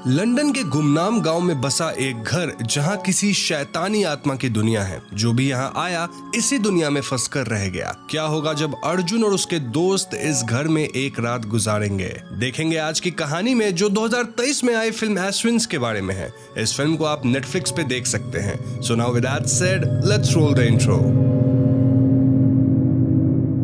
London के गुमनाम गांव में बसा एक घर जहां किसी शैतानी आत्मा की दुनिया है। जो भी यहां आया इसी दुनिया में फंसकर रह गया। क्या होगा जब अर्जुन और उसके दोस्त इस घर में एक रात गुजारेंगे, देखेंगे आज की कहानी में, जो 2023 में आई फिल्म एश्विन्स के बारे में है। इस फिल्म को आप नेटफ्लिक्स पे देख सकते हैं। So now with that said, let's roll the intro.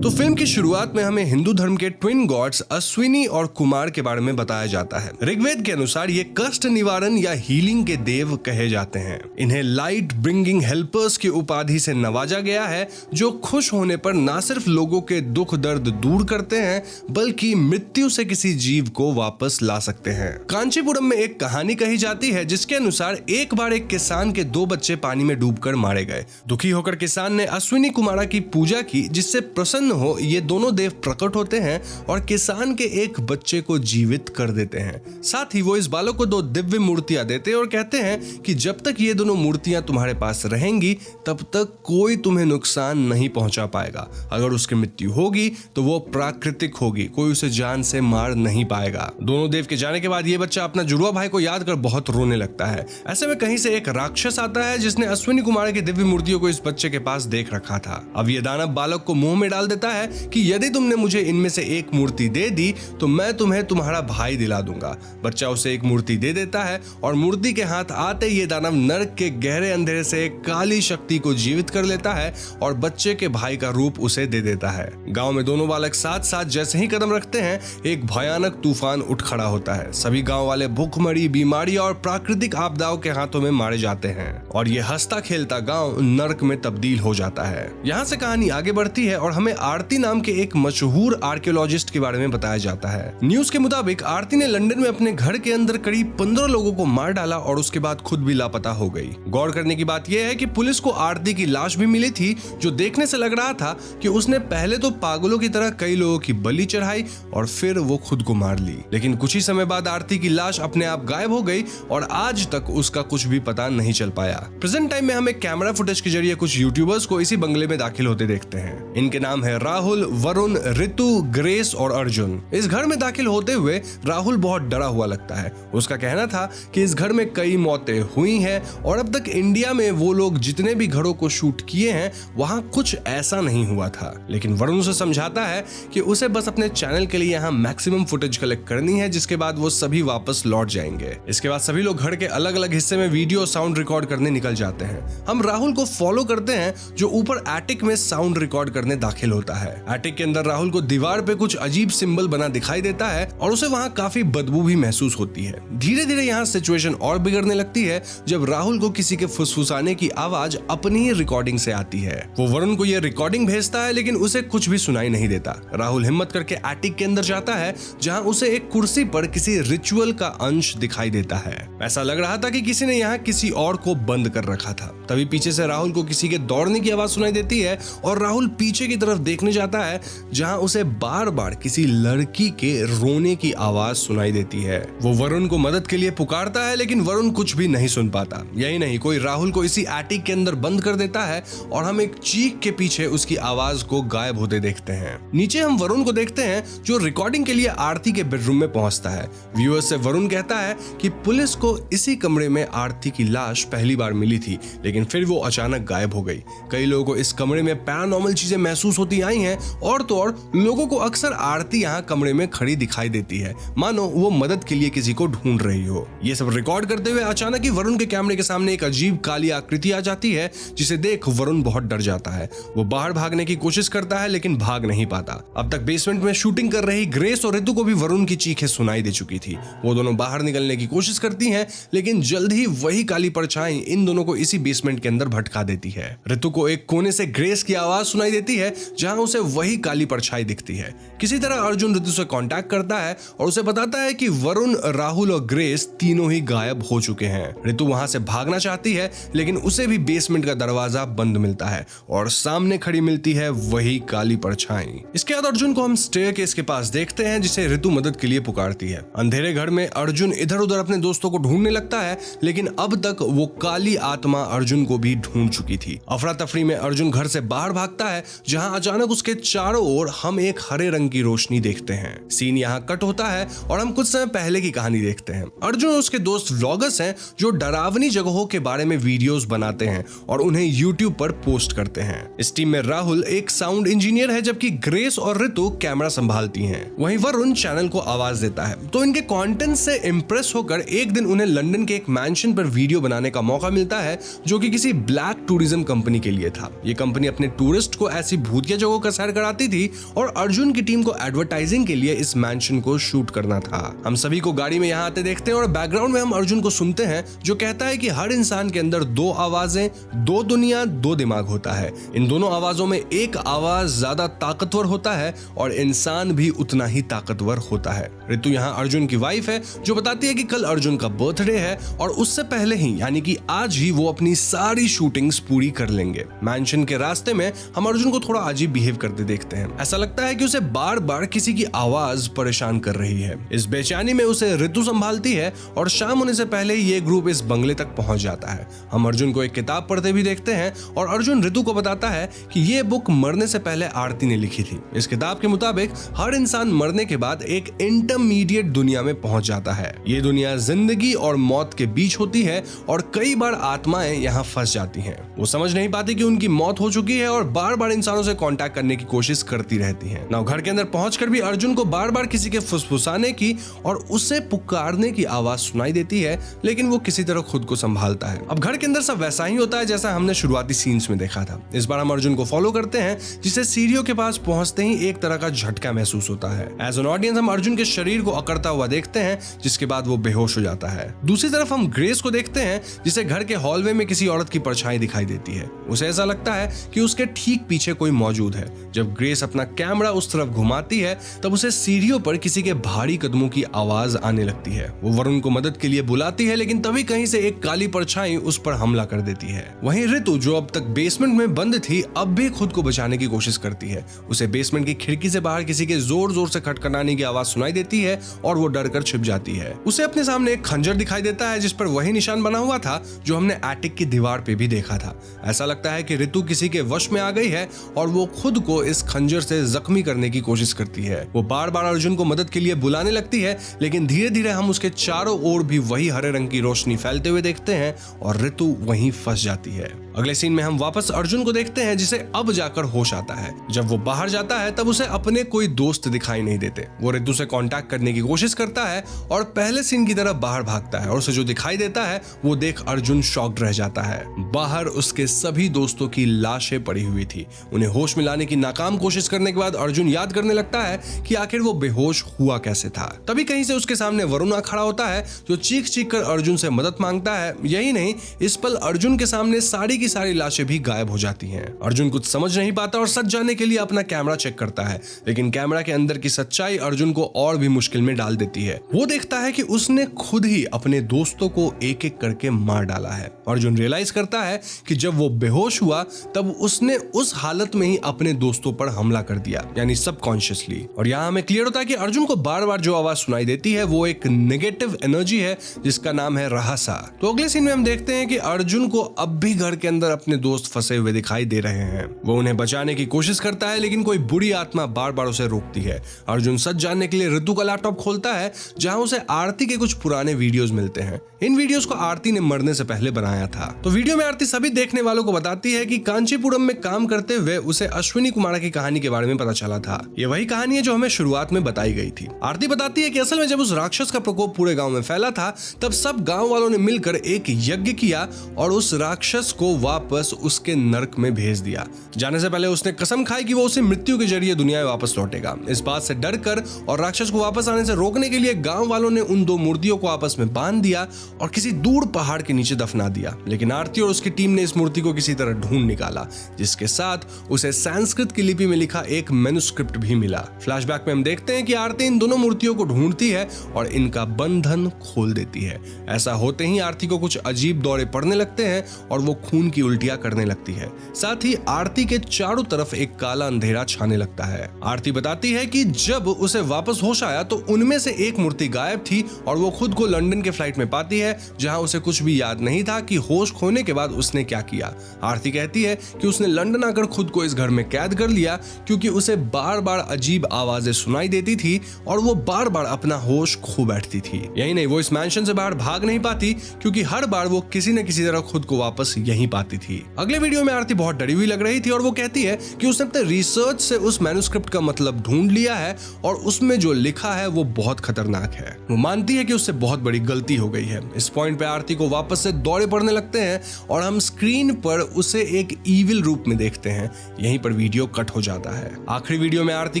तो फिल्म की शुरुआत में हमें हिंदू धर्म के ट्विन गॉड्स अश्विनी और कुमार के बारे में बताया जाता है। ऋग्वेद के अनुसार ये कष्ट निवारण या हीलिंग के देव कहे जाते हैं। इन्हें लाइट ब्रिंगिंग हेल्पर्स की उपाधि से नवाजा गया है, जो खुश होने पर न सिर्फ लोगों के दुख दर्द दूर करते हैं, बल्कि मृत्यु से किसी जीव को वापस ला सकते हैं। कांचीपुरम में एक कहानी कही जाती है जिसके अनुसार एक बार एक किसान के 2 बच्चे पानी में डूबकर मारे गए। दुखी होकर किसान ने अश्विनी कुमारा की पूजा की, जिससे प्रसन्न हो ये दोनों देव प्रकट होते हैं और किसान के एक बच्चे को जीवित कर देते हैं। साथ ही वो इस बालक को 2 दिव्य मूर्तियां देते हैं और कहते हैं कि जब तक ये दोनों मूर्तियां तुम्हारे पास रहेंगी तब तक कोई तुम्हें नुकसान नहीं पहुंचा पाएगा। अगर उसकी मृत्यु होगी तो वो प्राकृतिक होगी, कोई उसे जान से मार नहीं पाएगा। दोनों देव के जाने के बाद ये बच्चा अपना जुड़वा भाई को याद कर बहुत रोने लगता है। ऐसे में कहीं से एक राक्षस आता है जिसने अश्विनी कुमार की दिव्य मूर्तियों को इस बच्चे के पास देख रखा था। अब ये दानव बालक को मुंह में डाल देता है कि यदि तुमने मुझे इनमें से एक मूर्ति दे दी तो मैं तुम्हें तुम्हारा भाई दिला दूंगा। बच्चा उसे एक मूर्ति दे देता है और मूर्ति के हाथ आते ये दानव नरक के गहरे अंधेरे से एक काली शक्ति को जीवित कर लेता है और बच्चे के भाई का रूप उसे दे देता है। गांव में दोनों बालक साथ साथ जैसे ही कदम रखते हैं एक भयानक तूफान उठ खड़ा होता है। सभी गांव वाले भूखमरी, बीमारी और प्राकृतिक आपदाओं के हाथों में मारे जाते हैं और ये हंसता खेलता गांव नरक में तब्दील हो जाता है। यहाँ से कहानी आगे बढ़ती है और हमें आरती नाम के एक मशहूर आर्कियोलॉजिस्ट के बारे में बताया जाता है। न्यूज के मुताबिक आरती ने लंदन में अपने घर के अंदर करीब 15 लोगों को मार डाला और उसके बाद खुद भी लापता हो गई। गौर करने की बात यह है कि पुलिस को आरती की लाश भी मिली थी, जो देखने से लग रहा था कि उसने पहले तो पागलों की तरह कई लोगों की बलि चढ़ाई और फिर वो खुद को मार ली। लेकिन कुछ ही समय बाद आरती की लाश अपने आप गायब हो गई और आज तक उसका कुछ भी पता नहीं चल पाया। प्रेजेंट टाइम में हमें कैमरा फुटेज के जरिए कुछ यूट्यूबर्स को इसी बंगले में दाखिल होते देखते हैं। इनके नाम है राहुल, वरुण, ऋतु, ग्रेस और अर्जुन। इस घर में दाखिल होते हुए राहुल बहुत डरा हुआ लगता है। उसका कहना था कि इस घर में कई मौतें हुई हैं और अब तक इंडिया में वो लोग जितने भी घरों को शूट किए हैं वहां कुछ ऐसा नहीं हुआ था। लेकिन वरुण उसे समझाता है कि उसे बस अपने चैनल के लिए यहाँ मैक्सिमम फुटेज कलेक्ट करनी है, जिसके बाद वो सभी वापस लौट जाएंगे। इसके बाद सभी लोग घर के अलग अलग हिस्से में वीडियो साउंड रिकॉर्ड करने निकल जाते हैं। हम राहुल को फॉलो करते हैं जो ऊपर एटिक में साउंड रिकॉर्ड करने दाखिल होता है। एटिक के अंदर राहुल को दीवार पे कुछ अजीब सिंबल बना दिखाई देता है और उसे वहां काफी बदबू भी महसूस होती है। धीरे धीरे यहाँ सिचुएशन और बिगड़ने लगती है जब राहुल को किसी के फुसफुसाने की आवाज अपनी ही रिकॉर्डिंग से आती है। वो वरुण को यह रिकॉर्डिंग भेजता है लेकिन उसे कुछ भी सुनाई नहीं देता। राहुल हिम्मत करके एटिक के अंदर जाता है जहाँ उसे एक कुर्सी पर किसी रिचुअल का अंश दिखाई देता है। ऐसा लग रहा था कि किसी ने यहाँ किसी और को बंद कर रखा था। तभी पीछे से राहुल को किसी के दौड़ने की आवाज सुनाई देती है और राहुल पीछे की तरफ देखने जाता है जहां उसे बार बार किसी लड़की के रोने की आवाज सुनाई देती है। वो वरुण को मदद के लिए पुकारता है लेकिन वरुण कुछ भी नहीं सुन पाता। यही नहीं, कोई राहुल को इसी एटिक के अंदर बंद कर देता है और हम एक चीख के पीछे उसकी आवाज को गायब होते देखते हैं। नीचे हम वरुण को देखते हैं जो रिकॉर्डिंग के लिए आरती के बेडरूम में पहुंचता है। व्यूअर्स से वरुण कहता है कि पुलिस को इसी कमरे में आरती की लाश पहली बार मिली थी, लेकिन फिर वो अचानक गायब हो गई। कई लोगों को इस कमरे में पैरानॉर्मल चीजें महसूस होती आई हैं और तो और लोगों को अक्सर आरती यहाँ कमरे में खड़ी दिखाई देती है, मानो वो मदद के लिए किसी को ढूंढ रही हो। ये सब रिकॉर्ड करते हुए अचानक ही वरुण के कैमरे के सामने एक अजीब काली आकृति आ जाती है, जिसे देख वरुण बहुत डर जाता है। वो बाहर भागने की कोशिश करता है लेकिन भाग नहीं पाता। अब तक बेसमेंट में शूटिंग कर रही ग्रेस और ऋतु को भी वरुण की चीखें सुनाई दे चुकी थी। वो दोनों बाहर निकलने की कोशिश करती हैं लेकिन जल्द ही वही काली परछाई इन दोनों को इसी बेसमेंट के अंदर भटका देती है। ऋतु को एक कोने से ग्रेस की आवाज सुनाई देती है जहां उसे वही काली परछाई दिखती है। किसी तरह अर्जुन ऋतु से कांटेक्ट करता है और उसे बताता है कि वरुण, राहुल और ग्रेस तीनों ही गायब हो चुके हैं। ऋतु वहां से भागना चाहती है लेकिन उसे भी बेसमेंट का दरवाजा बंद मिलता है और सामने खड़ी मिलती है वही काली परछाई। इसके बाद अर्जुन को हम स्टेयरकेस के पास देखते हैं जिसे ऋतु मदद के लिए पुकारती है। अंधेरे घर में अर्जुन इधर उधर अपने दोस्तों को ढूंढने लगता है लेकिन अब तक वो काली आत्मा अर्जुन को भी ढूंढ चुकी थी। अफरा तफरी में अर्जुन घर से बाहर भागता है जहां अचानक अचानक उसके चारों ओर हम एक हरे रंग की रोशनी देखते हैं। सीन यहाँ कट होता है और हम कुछ समय पहले की कहानी देखते हैं। अर्जुन और उसके दोस्त व्लॉगर्स हैं जो डरावनी जगहों के बारे में वीडियोस बनाते हैं और उन्हें यूट्यूब पर पोस्ट करते हैं। इस टीम में राहुल एक साउंड इंजीनियर है, जबकि ग्रेस और ऋतु कैमरा संभालती हैं। वहीं वरुण चैनल को आवाज देता है। तो इनके कंटेंट से इंप्रेस होकर एक दिन उन्हें लंदन के एक मैंशन पर वीडियो बनाने का मौका मिलता है, जो कि किसी ब्लैक टूरिज्म कंपनी के लिए था। ये कंपनी अपने टूरिस्ट को ऐसी भूतिया जगहों का सैर कराती थी और अर्जुन की टीम को एडवर्टाइजिंग के लिए इस मैंशन को शूट करना था। हम सभी को गाड़ी में यहाँ आते देखते हैं और बैकग्राउंड में हम अर्जुन को सुनते हैं, जो कहता है कि हर इंसान के अंदर दो आवाजें, दो दुनिया, दो दिमाग होता है। इन दोनों आवाजों में एक आवाज ज्यादा ताकतवर होता है और इंसान भी उतना ही ताकतवर होता है। ऋतु यहाँ अर्जुन की वाइफ है, जो बताती है कि कल अर्जुन का बर्थडे है और उससे पहले ही यानी कि आज ही वो अपनी सारी शूटिंग्स पूरी कर लेंगे। मैंशन के रास्ते में हम अर्जुन को थोड़ा अजीब बिहेव करते देखते हैं। ऐसा लगता है कि उसे बार बार किसी की आवाज परेशान कर रही है। इस बेचैनी में उसे ऋतु संभालती है और शाम होने से पहले ये ग्रुप इस बंगले तक पहुंच जाता है। हम अर्जुन को एक किताब पढ़ते भी देखते हैं और अर्जुन ऋतु को बताता है कि ये बुक मरने से पहले आरती ने लिखी थी। इस किताब के मुताबिक हर इंसान मरने के बाद एक इंटरमीडिएट दुनिया में पहुंच जाता है। ये दुनिया जिंदगी और मौत के बीच होती है और कई बार आत्माएं यहाँ फंस जाती हैं। वो समझ नहीं पाती कि उनकी मौत हो चुकी है और बार बार इंसानों से कांटेक्ट करने की कोशिश करती रहती हैं। नाउ घर के अंदर पहुंचकर भी अर्जुन को बार बार किसी के फुसफुसाने की और उसे पुकारने की आवाज सुनाई देती है, लेकिन वो किसी तरह खुद को संभालता है। अब घर के अंदर सब वैसा ही होता है जैसा हमने शुरुआती सीन्स में देखा था। इस बार हम अर्जुन को फॉलो करते हैं, जिसे सीढ़ियों के पास पहुंचते ही एक तरह का झटका महसूस होता है। एज एन ऑडियंस हम अर्जुन के शरीर को अकड़ता हुआ देखते हैं, जिसके बाद वो बेहोश हो जाता है। दूसरी तरफ हम ग्रेस को देखते हैं, जिसे घर के हॉलवे में किसी औरत की परछाई दिखाई देती है। उसे ऐसा लगता है कि उसके ठीक पीछे कोई मौजूद है। जब ग्रेस अपना कैमरा उस तरफ घुमाती है, तब उसे सीढ़ियों पर किसी के भारी कदमों की आवाज आने लगती है। वो वरुण को मदद के लिए बुलाती है, लेकिन तभी कहीं से एक काली परछाई उस पर हमला कर देती है। वहीं ऋतु, जो अब तक बेसमेंट में बंद थी, अब भी खुद को बचाने की कोशिश करती है। उसे बेसमेंट की खिड़की से बाहर किसी के जोर जोर से खटखटाने की आवाज सुनाई देती है और वो डर कर छिप जाती है। उसे अपने सामने एक खंजर दिखाई देता है, जिस पर वही निशान बना हुआ था जो हमने एटिक की दीवार पे भी देखा था। ऐसा लगता है कि ऋतु किसी के वश में आ गई है और वो खुद को इस खंजर से जख्मी करने की कोशिश करती है। वो बार बार अर्जुन को मदद के लिए बुलाने लगती है, लेकिन धीरे धीरे हम उसके चारों ओर भी वही हरे रंग की रोशनी फैलते हुए देखते हैं और ऋतु वहीं फंस जाती है। अगले सीन में हम वापस अर्जुन को देखते हैं, जिसे अब जाकर होश आता है। जब वो बाहर जाता है तब उसे अपने कोई दोस्त दिखाई नहीं देते। वो ऋतु से कांटेक्ट करने की कोशिश करता है और पहले सीन की तरफ बाहर भागता है और उसे जो दिखाई देता है वो देख अर्जुन शॉक्ड रह जाता है। बाहर उसके सभी दोस्तों की लाशें पड़ी हुई थी। उन्हें होश में लाने की नाकाम कोशिश करने के बाद अर्जुन याद करने लगता है कि आखिर वो बेहोश हुआ कैसे था। तभी कहीं से उसके सामने वरुण खड़ा होता है, जो चीख चीख कर अर्जुन से मदद मांगता है। यही नहीं, इस पल अर्जुन के सामने सारी की सारी लाशें भी गायब हो जाती हैं। अर्जुन कुछ समझ नहीं पाता और सच जानने के लिए अपना कैमरा चेक करता है, लेकिन कैमरा के अंदर की सच्चाई अर्जुन को और भी मुश्किल में डाल देती है। वो देखता है कि उसने खुद ही अपने दोस्तों को एक एक करके मार डाला है। अर्जुन रियलाइज करता है कि जब वो बेहोश हुआ तब उसने उस हालत में ही अपने दोस्तों पर हमला कर दिया, यानी सबकॉन्शियसली। और यहाँ हमें क्लियर होता है कि अर्जुन को बार बार जो आवाज सुनाई देती है वो एक नेगेटिव एनर्जी है, जिसका नाम है रहसा। तो अगले सीन में हम देखते हैं कि अर्जुन को अब भी घर के अंदर अपने दोस्त फंसे हुए दिखाई दे रहे हैं। वो उन्हें बचाने की कोशिश करता है, लेकिन कोई बुरी आत्मा बार बार उसे रोकती है। अर्जुन सच जानने के लिए ऋतु का लैपटॉप खोलता है, जहां उसे आरती के कुछ पुराने वीडियोस मिलते हैं। इन वीडियोस को आरती ने मरने से पहले बनाया था। तो वीडियो में आरती सभी देखने वालों को बताती है कि कांचीपुरम में काम करते हुए उसे अश्विनी कुमार की कहानी के बारे में पता चला था। ये वही कहानी है जो हमें शुरुआत में बताई गई थी। आरती बताती है कि असल में जब उस राक्षस का प्रकोप पूरे गांव में फैला था, तब सब गांव वालों ने मिलकर एक यज्ञ किया और उस राक्षस को वापस उसके नर्क में भेज दिया। जाने से पहले उसने कसम खाई कि वो उसे मृत्यु के जरिए दुनिया में वापस लौटेगा। इस बात से डरकर और राक्षस को वापस आने से रोकने के लिए गांव वालों ने उन दो मूर्तियों को आपस में बांध दिया और किसी दूर पहाड़ के नीचे दफना दिया। लेकिन आरती और उसकी टीम ने इस मूर्ति को किसी तरह ढूंढ निकाला, जिसके साथ उसे संस्कृत की लिपि में लिखा एक मैन्युस्क्रिप्ट भी मिला। फ्लैशबैक में हम देखते हैं कि आरती इन दोनों मूर्तियों को ढूंढती है और इनका बंधन खोल देती है। ऐसा होते ही आरती को कुछ अजीब दौरे पड़ने लगते हैं और वो खून की उल्टियां करने लगती है। साथ ही आरती के चारों तरफ एक काला अंधेरा छाने लगता है। आरती बताती है कि जब उसे वापस होश आया तो उनमें से एक मूर्ति गायब थी और वो खुद को लंदन के फ्लाइट में पाती है, जहां उसे कुछ भी याद नहीं था कि होश खोने के बाद उसने क्या किया। आरती कहती है कि उसने लंदन आकर खुद को इस घर में कैद कर लिया क्योंकि उसे बार बार अजीब आवाजें सुनाई देती थी और वो बार बार अपना होश खो बैठती थी। यही नहीं, वो इस मैंशन से बाहर भाग नहीं पाती क्योंकि हर बार वो किसी न किसी तरह खुद को वापस यहीं पाती थी। अगले वीडियो में आरती बहुत डरी हुई लग रही थी और वो कहती है कि उसने अपने रिसर्च से उस मैन्युस्क्रिप्ट का मतलब ढूंढ लिया है और उसमें जो लिखा है वो बहुत खतरनाक है। वो मानती है कि उससे बहुत बड़ी गलती हो गई है। इस पॉइंट पे आरती को वापस से दौरे पड़ने लगते हैं और हम स्क्रीन पर उसे एक ईविल रूप में देखते हैं। यहीं पर वीडियो कट हो जाता है। आखिरी वीडियो में आरती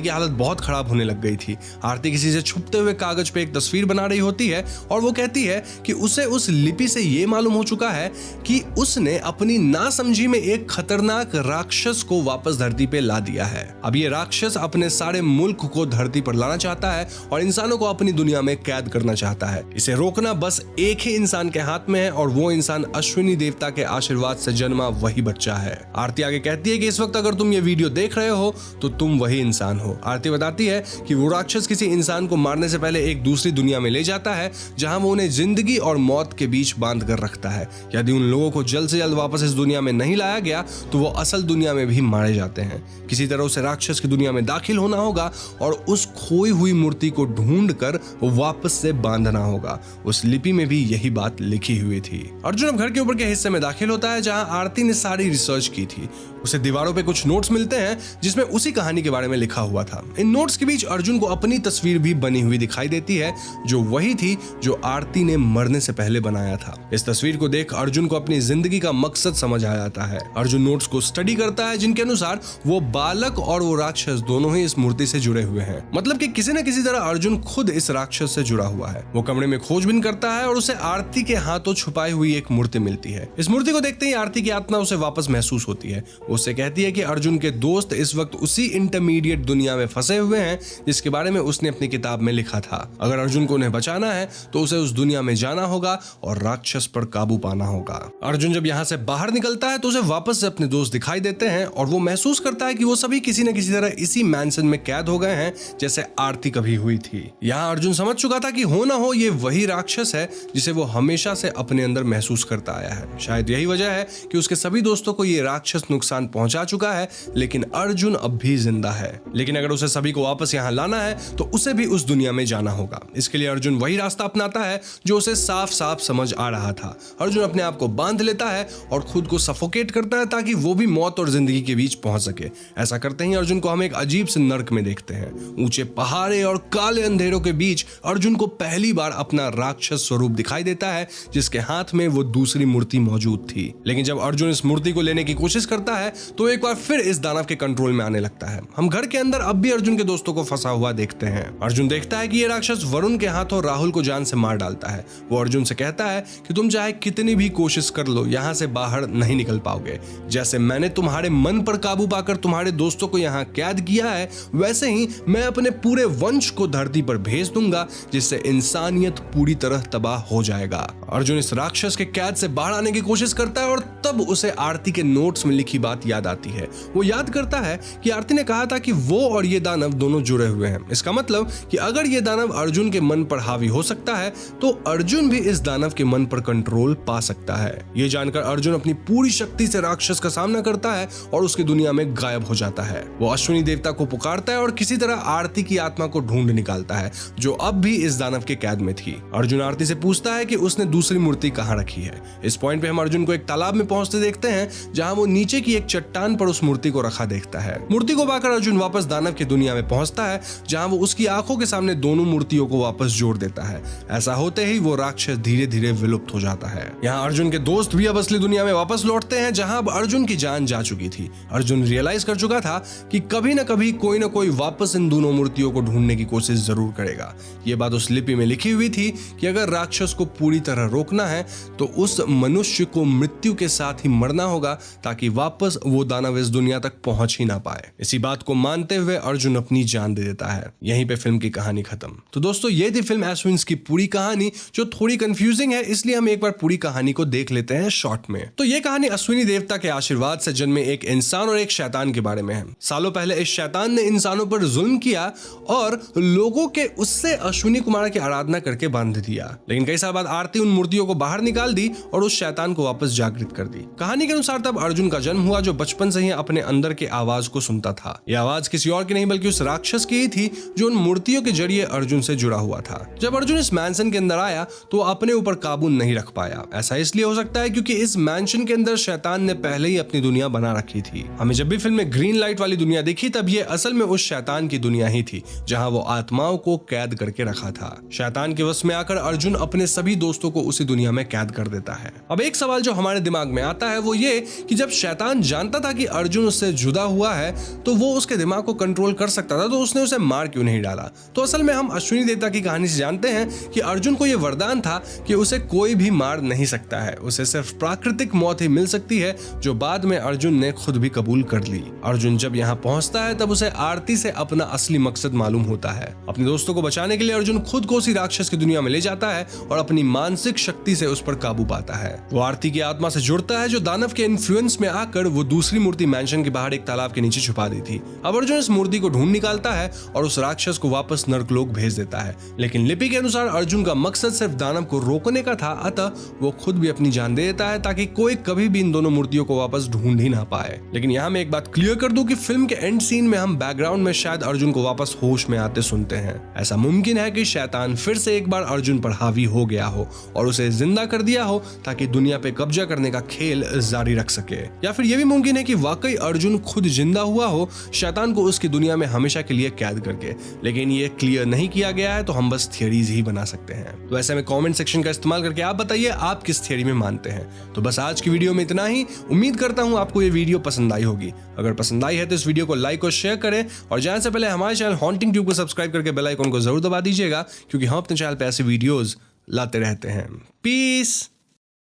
की हालत बहुत खराब होने लग गई थी। आरती किसी से छुपते हुए कागज पे एक तस्वीर बना रही होती है और वो कहती है कि उसे उस लिपि से ये मालूम हो चुका है कि उसने अपनी नासमझी में एक खतरनाक राक्षस को वापस धरती पे ला दिया है। अब ये राक्षस अपने सारे मुल्क को धरती पर लाना चाहता है और इंसानों को अपनी दुनिया में कैद करना चाहता है। इसे रोकना बस एक ही इंसान के हाथ में है और वो इंसान अश्विनी देवता के आशीर्वाद से जन्मा वही बच्चा है। आरती आगे कहती है कि इस वक्त अगर तुम ये वीडियो देख रहे हो तो तुम वही इंसान हो। आरती बताती है कि वो राक्षस किसी इंसान को मारने से पहले एक दूसरी दुनिया में ले जाता है जहां वो उन्हें जिंदगी और मौत के बीच बांध कर रखता है। यदि उन लोगों को जल्द से जल्द वापस इस दुनिया में नहीं लाया गया तो वो असल दुनिया में भी मारे जाते हैं। किसी तरह उसे राक्षस की दुनिया में दाखिल होना होगा और उस खोई हुई मूर्ति को ढूंढ कर वापस से बांधना होगा। उस लिपि में भी यही बात लिखी हुई थी। अर्जुन अब घर के ऊपर के हिस्से में दाखिल होता है जहां आरती ने सारी रिसर्च की थी। उसे दीवारों पे कुछ नोट्स मिलते हैं जिसमें उसी कहानी के बारे में लिखा हुआ था। इन नोट्स के बीच अर्जुन को अपनी तस्वीर भी बनी हुई दिखाई देती है जो वही थी जो आरती ने मरने से पहले बनाया था। इस तस्वीर को देख अर्जुन को अपनी जिंदगी का मकसद समझ आ जाता है। अर्जुन नोट्स को स्टडी करता है जिनके अनुसार वो बालक और वो राक्षस दोनों ही इस मूर्ति से जुड़े हुए हैं। मतलब कि किसी न किसी तरह अर्जुन खुद इस राक्षस से जुड़ा हुआ है। वो कमरे में खोजबीन करता है और उसे आरती के हाथों छुपाई हुई एक मूर्ति मिलती है। इस मूर्ति को देखते ही आरती की आत्मा उसे वापस महसूस होती है। उससे कहती है कि अर्जुन के दोस्त इस वक्त उसी इंटरमीडिएट दुनिया में फंसे हुए हैं जिसके बारे में उसने अपनी किताब में लिखा था। अगर अर्जुन को उन्हें बचाना है तो उसे उस दुनिया में जाना होगा और राक्षस पर काबू पाना होगा। अर्जुन जब यहाँ से बाहर निकलता है तो उसे वापस से अपने दोस्त दिखाई देते हैं और वो महसूस करता है कि वो सभी किसी न किसी तरह इसी मैंसन में कैद हो गए हैं जैसे आरती कभी हुई थी। यहाँ अर्जुन समझ चुका था कि हो ना हो ये वही राक्षस है जिसे वो हमेशा से अपने अंदर महसूस करता आया है। शायद यही वजह है कि उसके सभी दोस्तों को ये राक्षस नुकसान पहुंचा चुका है लेकिन अर्जुन अब भी जिंदा है। लेकिन अगर उसे सभी को वापस यहाँ लाना है तो उसे भी उस दुनिया में जाना होगा। इसके लिए अर्जुन वही रास्ता अपनाता है जो उसे साफ साफ समझ आ रहा था। अर्जुन अपने आप को बांध लेता है और खुद को सफोकेट करता है ताकि वो भी मौत और जिंदगी के बीच पहुंच सके। ऐसा करते ही अर्जुन को हम एक अजीब से नर्क में देखते हैं। ऊंचे पहाड़े और काले अंधेरों के बीच अर्जुन को पहली बार अपना राक्षस स्वरूप दिखाई देता है जिसके हाथ में वो दूसरी मूर्ति मौजूद थी। लेकिन जब अर्जुन इस मूर्ति को लेने की कोशिश करता है तो एक बार फिर इस दानव के कंट्रोल में आने लगता है। हम घर के अंदर अब भी अर्जुन के दोस्तों को फंसा हुआ देखते हैं। अर्जुन देखता है कि ये राक्षस वरुण के हाथों राहुल को जान से मार डालता है। वो अर्जुन से कहता है कि तुम चाहे कितनी भी कोशिश कर लो यहाँ से बाहर नहीं निकल पाओगे। जैसे मैंने तुम्हारे मन पर काबू पाकर तुम्हारे दोस्तों को यहाँ कैद किया है वैसे ही मैं अपने पूरे वंश को धरती पर भेज दूंगा जिससे इंसानियत पूरी तरह तबाह हो जाएगा। अर्जुन इस राक्षस के कैद से बाहर आने की कोशिश करता है और तब उसे आरती के नोट्स में लिखी बात याद आती है। वो याद करता है कि आरती ने कहा था कि वो और ये दानव दोनों जुड़े हुए हैं। इसका मतलब कि अगर ये दानव अर्जुन के मन पर हावी हो सकता है तो अर्जुन भी इस दानव के मन पर कंट्रोल पा सकता है। ये जानकर अर्जुन अपनी पूरी शक्ति से राक्षस का सामना करता है और उसकी दुनिया में गायब हो जाता है। वो अश्विनी देवता को पुकारता है और किसी तरह आरती की आत्मा को ढूंढ निकालता है जो अब भी इस दानव के कैद में थी। अर्जुन आरती से पूछता है कि उसने दूसरी मूर्ति कहाँ रखी है। इस पॉइंट पे हम अर्जुन को एक तालाब में पहुंचते देखते हैं जहां वो नीचे की एक चट्टान पर उस मूर्ति को रखा देखता है। मूर्ति को पाकर अर्जुन वापस दानव की दुनिया में पहुंचता है जहां वो उसकी आंखों के सामने दोनों मूर्तियों को वापस जोड़ देता है। ऐसा होते ही वो राक्षस धीरे धीरे विलुप्त हो जाता है। यहाँ अर्जुन के दोस्त भी अब असली दुनिया में वापस लौटते हैं जहां अब अर्जुन की जान जा चुकी थी। अर्जुन रियलाइज कर चुका था कि कभी न कभी कोई न कोई वापस इन दोनों मूर्तियों को ढूंढने की कोशिश जरूर करेगा। ये बात उस लिपि में लिखी हुई थी कि अगर राक्षस को पूरी तरह रोकना है तो उस मनुष्य को मृत्यु के साथ ही मरना होगा ताकि वापस वो दानव इस दुनिया तक पहुंच ही ना पाए। इसी बात को मानते हुए अर्जुन अपनी जान दे देता है। यहीं पे फिल्म की कहानी खत्म। तो दोस्तों ये थी फिल्म अश्विन्स की पूरी कहानी जो थोड़ी कंफ्यूजिंग है, इसलिए हम एक बार पूरी कहानी को देख लेते हैं शॉर्ट में। तो ये कहानी अश्विनी देवता के आशीर्वाद से जन्मे एक इंसान और एक शैतान के बारे में है। सालों पहले इस शैतान ने इंसानों पर जुल्म किया और लोगों के उससे अश्विनी कुमार की आराधना करके बांध दिया। लेकिन कई साल बाद आरती उन मूर्तियों को बाहर निकाल दी और उस शैतान को वापस जागृत कर दी। कहानी के अनुसार तब अर्जुन का जन्म हुआ जो बचपन से ही अपने अंदर के आवाज को सुनता था। यह आवाज किसी और की नहीं बल्कि उस राक्षस की ही थी जो उन मूर्तियों के जरिए अर्जुन से जुड़ा हुआ था। जब अर्जुन इस मैंशन के अंदर आया तो अपने ऊपर काबू नहीं रख पाया। ऐसा इसलिए हो सकता है क्योंकि इस मैंशन के अंदर शैतान ने पहले ही अपनी दुनिया बना रखी थी। हमें जब भी फिल्म में ग्रीन लाइट वाली दुनिया दिखी तब ये असल में उस शैतान की दुनिया ही थी जहां वो आत्माओं को कैद करके रखा था। शैतान के वश में आकर अर्जुन अपने सभी दोस्तों को उसी दुनिया में कैद कर देता है। अब एक सवाल जो हमारे दिमाग में आता है वो ये कि जब शैतान जानता था कि अर्जुन उससे जुदा हुआ है तो वो उसके दिमाग को कंट्रोल कर सकता था, तो उसने उसे मार क्यों नहीं डाला? तो असल में हम अश्विनी देवता की कहानी से जानते हैं कि अर्जुन को यह वरदान था कि उसे कोई भी मार नहीं सकता है, उसे सिर्फ प्राकृतिक मौत ही मिल सकती है, जो बाद में अर्जुन ने खुद भी कबूल कर ली। अर्जुन जब यहाँ पहुंचता है तब उसे आरती से अपना असली मकसद मालूम होता है। अपने दोस्तों को बचाने के लिए अर्जुन खुद को उसी राक्षस की दुनिया में ले जाता है और अपनी मानसिक शक्ति से उस पर काबू पाता है। वो आरती की आत्मा से जुड़ता है जो दानव के इन्फ्लुएंस में आकर वो दूसरी मूर्ति मैंशन के बाहर एक तालाब के नीचे छुपा दी थी। अब अर्जुन इस मूर्ति को ढूंढ निकालता है और उस राक्षस को वापस नरकलोक भेज देता है, लेकिन लिपि के अनुसार अर्जुन का मकसद सिर्फ दानव को रोकने का था, अतः वो खुद भी अपनी जान दे देता है ताकि कोई कभी भी इन दोनों मूर्तियों को वापस ढूंढ ही ना पाए। लेकिन यहाँ मैं एक बात क्लियर कर दूं कि फिल्म के एंड सीन में हम बैकग्राउंड में शायद अर्जुन को वापस होश में आते सुनते हैं। ऐसा मुमकिन है कि शैतान फिर से एक बार अर्जुन पर हावी हो गया हो और उसे जिंदा कर दिया हो ताकि दुनिया पे कब्जा करने का खेल जारी रख सके, या फिर यह भी मुमकिन है कि वाकई अर्जुन खुद जिंदा हुआ हो शैतान को उसकी दुनिया में हमेशा के लिए कैद करके। लेकिन ये क्लियर नहीं किया गया है तो हम बस थियरीज ही बना सकते हैं। तो ऐसे में कमेंट सेक्शन का इस्तेमाल करके आप बताइए आप किस थियरी में मानते हैं। तो बस आज की वीडियो में इतना ही। उम्मीद करता हूं आपको ये वीडियो पसंद आई होगी। अगर पसंद आई है तो इस वीडियो को लाइक और शेयर करें और जाने से पहले हमारे चैनल हॉन्टिंग ट्यूब को सब्सक्राइब करके बेल आइकन को जरूर दबा दीजिएगा, क्योंकि हम अपने चैनल पे ऐसे वीडियोस लाते रहते हैं। पीस।